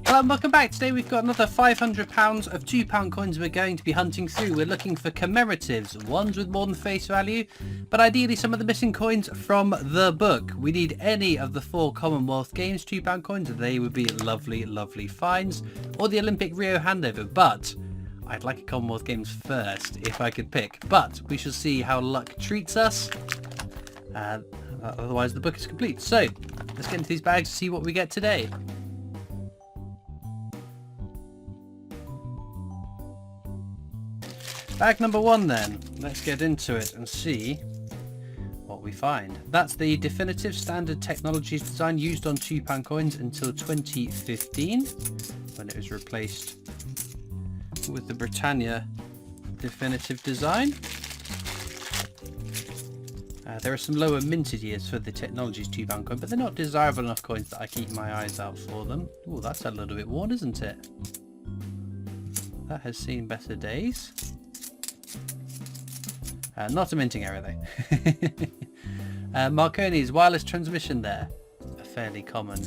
Hello and welcome back. Today we've got another £500 of £2 coins we're going to be hunting through. We're looking for commemoratives, ones with more than face value, but ideally some of the missing coins from the book. We need any of the 4 Commonwealth Games £2 coins. They would be lovely, lovely finds, or the Olympic Rio handover, but I'd like a Commonwealth Games first if I could pick. But we shall see how luck treats us. Otherwise the book is complete. So let's get into these bags to see what we get today. Bag number 1 then. Let's get into it and see what we find. That's the definitive standard technologies design used on £2 coins until 2015 when it was replaced with the Britannia definitive design. There are some lower minted years for the technologies £2 coin, but they're not desirable enough coins that I keep my eyes out for them. Oh, that's a little bit worn, isn't it? That has seen better days. Not a minting error though. Marconi's wireless transmission there. A fairly common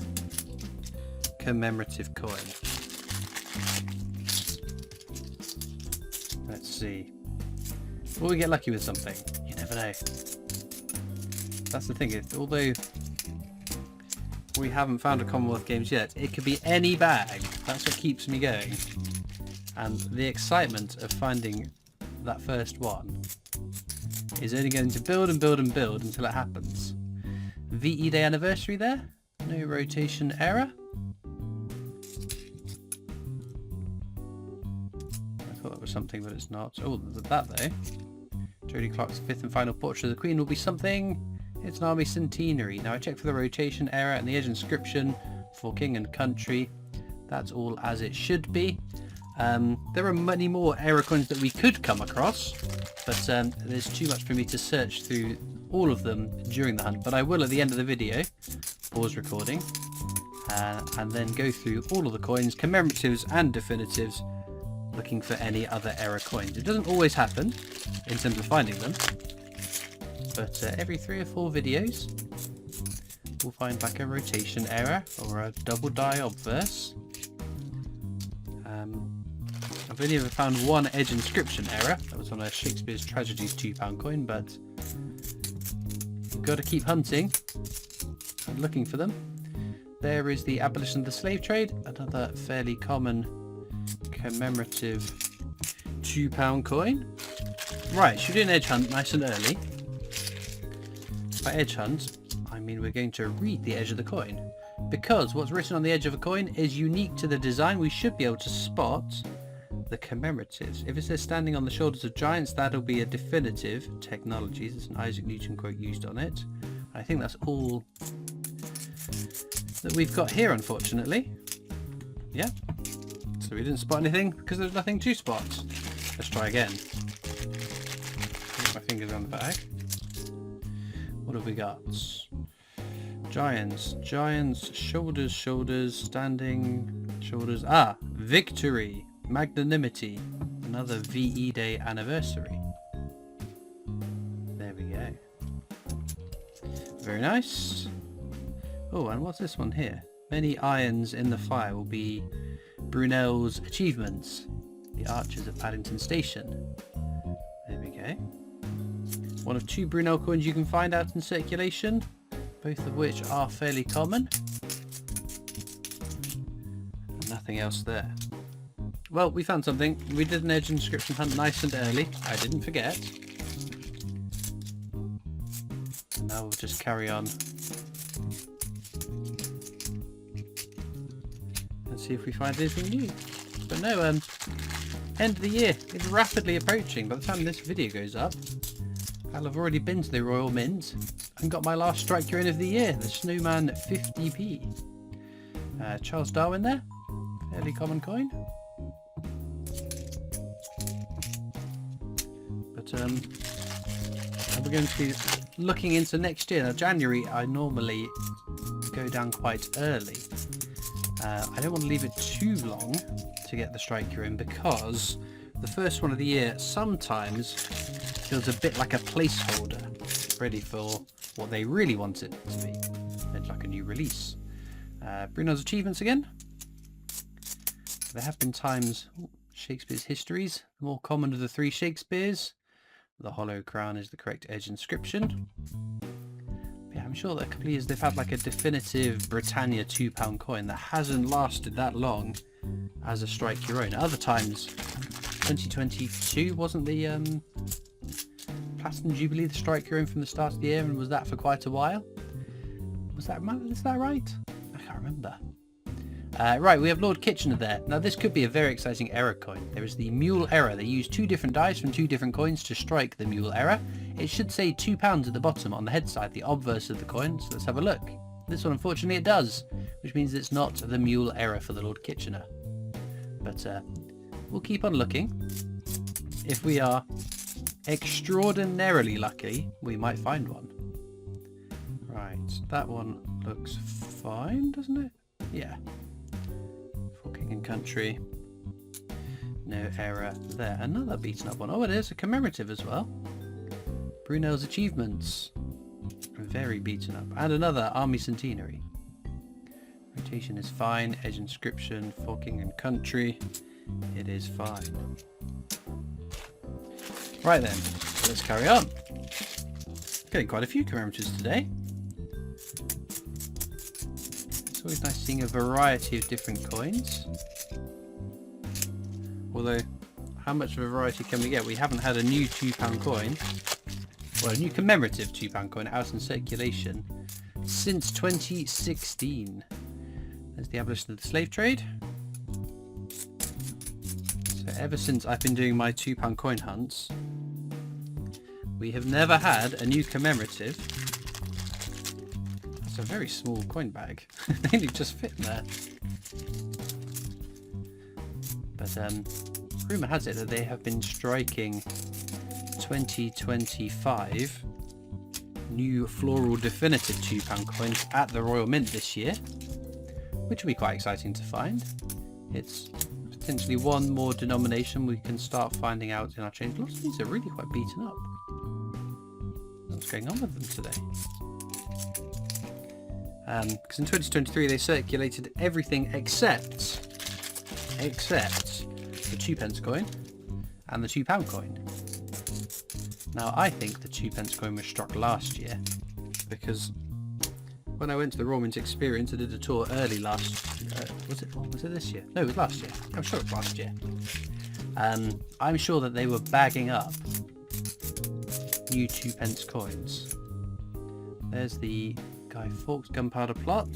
commemorative coin. Let's see. Will we get lucky with something? You never know. That's the thing, although we haven't found a Commonwealth Games yet, it could be any bag. That's what keeps me going. And the excitement of finding that first one is only going to build and build and build until it happens. VE Day anniversary there. No rotation error. I thought that was something, but it's not. Oh, that though. Jodie Clark's 5th and final portrait of the Queen will be something. It's an army centenary. Now I checked for the rotation error and the edge inscription for King and Country. That's all as it should be. There are many more error coins that we could come across, but there's too much for me to search through all of them during the hunt. But I will at the end of the video pause recording and then go through all of the coins, commemoratives and definitives, looking for any other error coins. It doesn't always happen in terms of finding them, but every 3 or 4 videos we'll find back a rotation error or a double die obverse. I've only ever found one edge inscription error. That was on a Shakespeare's Tragedies £2 coin, but we've got to keep hunting and looking for them. There is the abolition of the slave trade, another fairly common commemorative £2 coin. Right, should we do an edge hunt nice and early? By edge hunt, I mean we're going to read the edge of the coin, because what's written on the edge of a coin is unique to the design. We should be able to spot the commemoratives. If it says standing on the shoulders of giants, that'll be a definitive technologies. There's an Isaac Newton quote used on it. I think that's all that we've got here, unfortunately. Yeah, so we didn't spot anything because there's nothing to spot. Let's try again. Put my fingers on the bag. What have we got? Giants, shoulders, standing, shoulders. Ah, victory, magnanimity, another VE Day anniversary. There we go. Very nice. Oh, and what's this one here? Many irons in the fire will be Brunel's achievements. The Archers of Paddington Station. There we go. One of 2 Brunel coins you can find out in circulation, both of which are fairly common. And nothing else there. Well, we found something. We did an edge inscription hunt nice and early. I didn't forget. And now we'll just carry on and see if we find anything new. But no, end of the year. It's rapidly approaching. By the time this video goes up, I'll have already been to the Royal Mint and got my last strike coin of the year, the Snowman 50p. Charles Darwin there, fairly common coin. But we're going to be looking into next year. Now January I normally go down quite early. I don't want to leave it too long to get the strike coin because the first one of the year sometimes feels a bit like a placeholder, ready for what they really want it to be. It's like a new release. Bruno's achievements again. There have been times... Shakespeare's histories, the more common of the three Shakespeares. The hollow crown is the correct edge inscription. Yeah, I'm sure that a couple of years they've had like a definitive Britannia £2 coin that hasn't lasted that long as a strike your own. Other times, 2022 wasn't the Platinum Jubilee the strike your own from the start of the year, and was that for quite a while? Is that right? I can't remember. Right, we have Lord Kitchener there. Now this could be a very exciting error coin. There is the Mule Error. They use 2 different dice from 2 different coins to strike the Mule Error. It should say £2 at the bottom on the head side, the obverse of the coin, so let's have a look. This one unfortunately it does, which means it's not the Mule Error for the Lord Kitchener. But we'll keep on looking. If we are extraordinarily lucky, we might find one. Right, that one looks fine, doesn't it? Yeah. For King and Country. No error there. Another beaten up one. Oh, it is a commemorative as well. Brunel's Achievements. Very beaten up. And another Army Centenary. Rotation is fine. Edge inscription for King and Country. It is fine. Right then, let's carry on. Getting quite a few commemoratives today. It's always nice seeing a variety of different coins. Although, how much of a variety can we get? We haven't had a new £2 coin, well, a new commemorative £2 coin out in circulation since 2016. There's the abolition of the slave trade. So ever since I've been doing my £2 coin hunts, we have never had a new commemorative. That's a very small coin bag. They only just fit in there. But rumour has it that they have been striking 2025 new floral definitive £2 coins at the Royal Mint this year, which will be quite exciting to find. It's potentially one more denomination we can start finding out in our change. Lots of these are really quite beaten up. What's going on with them today? Because in 2023 they circulated everything except the 2p coin and the £2 coin. Now I think the 2p coin was struck last year, because when I went to the Royal Mint Experience I did a tour early last was it this year? No, it was last year. I'm sure it was last year. I'm sure that they were bagging up new 2p coins. There's the Guy Fawkes Gunpowder Plot.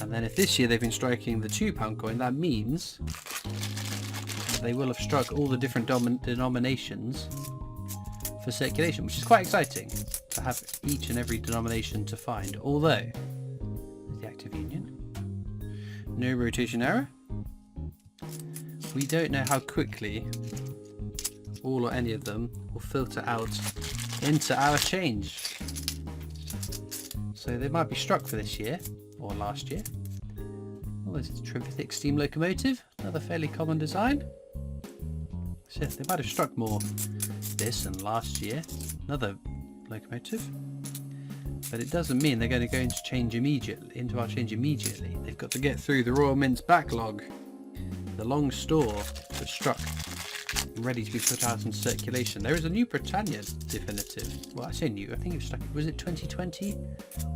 And then if this year they've been striking the £2 coin, that means they will have struck all the different denominations for circulation, which is quite exciting to have each and every denomination to find. Although, there's the Act of Union. No rotation error. We don't know how quickly all or any of them will filter out into our change. So they might be struck for this year, or last year. Oh, this is a Trevithick steam locomotive, another fairly common design. So yes, they might have struck more this than last year, another locomotive. But it doesn't mean they're going to go into change immediately, into our change immediately. They've got to get through the Royal Mint's backlog, the long store that's struck, ready to be put out in circulation. There is a new Britannia definitive. Well, I say new, I think it was stuck. Was it 2020 or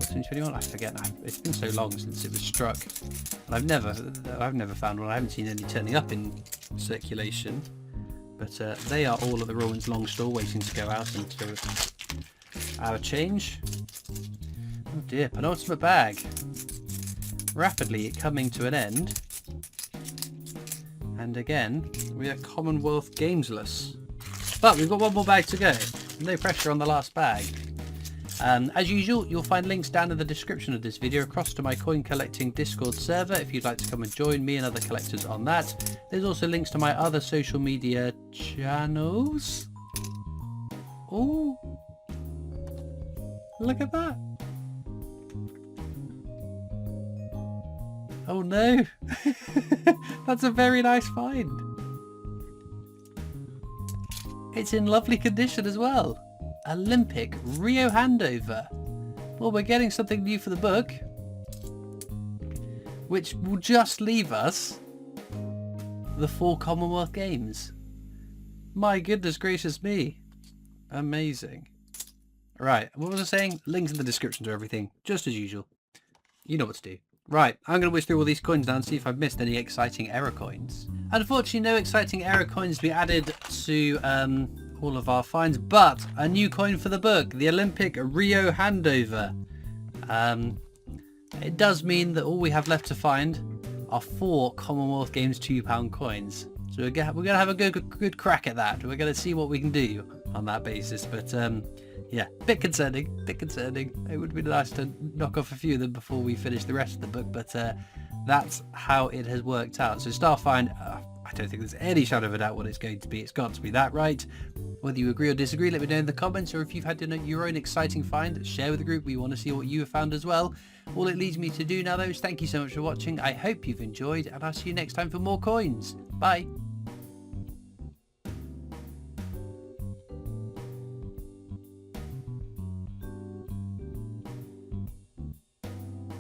2021? I forget now. It's been so long since it was struck. And I've never found one. I haven't seen any turning up in circulation. But they are all at the Royal Mint's long store waiting to go out into our change. Oh dear, penultimate bag. Rapidly coming to an end. And again, we are Commonwealth Gamesless. But we've got one more bag to go. No pressure on the last bag. As usual, you'll find links down in the description of this video across to my coin collecting Discord server if you'd like to come and join me and other collectors on that. There's also links to my other social media channels. Oh, look at that. Oh no, that's a very nice find. It's in lovely condition as well. Olympic Rio handover. Well, we're getting something new for the book. which will just leave us the 4 Commonwealth Games. My goodness gracious me. Amazing. Right, what was I saying? Links in the description to everything, just as usual. You know what to do. Right, I'm going to whiz through all these coins now and see if I've missed any exciting error coins. Unfortunately, no exciting error coins to be added to all of our finds, but a new coin for the book, the Olympic Rio Handover. It does mean that all we have left to find are 4 Commonwealth Games £2 coins. So we're going to have a good crack at that. We're going to see what we can do on that basis, but yeah, bit concerning. It would be nice to knock off a few of them before we finish the rest of the book, but that's how it has worked out. So Starfind, I don't think there's any shadow of a doubt what it's going to be. It's got to be that, right? Whether you agree or disagree, let me know in the comments, or if you've had your own exciting find, share with the group. We want to see what you have found as well. All it leads me to do now, though, is thank you so much for watching. I hope you've enjoyed, and I'll see you next time for more coins. Bye.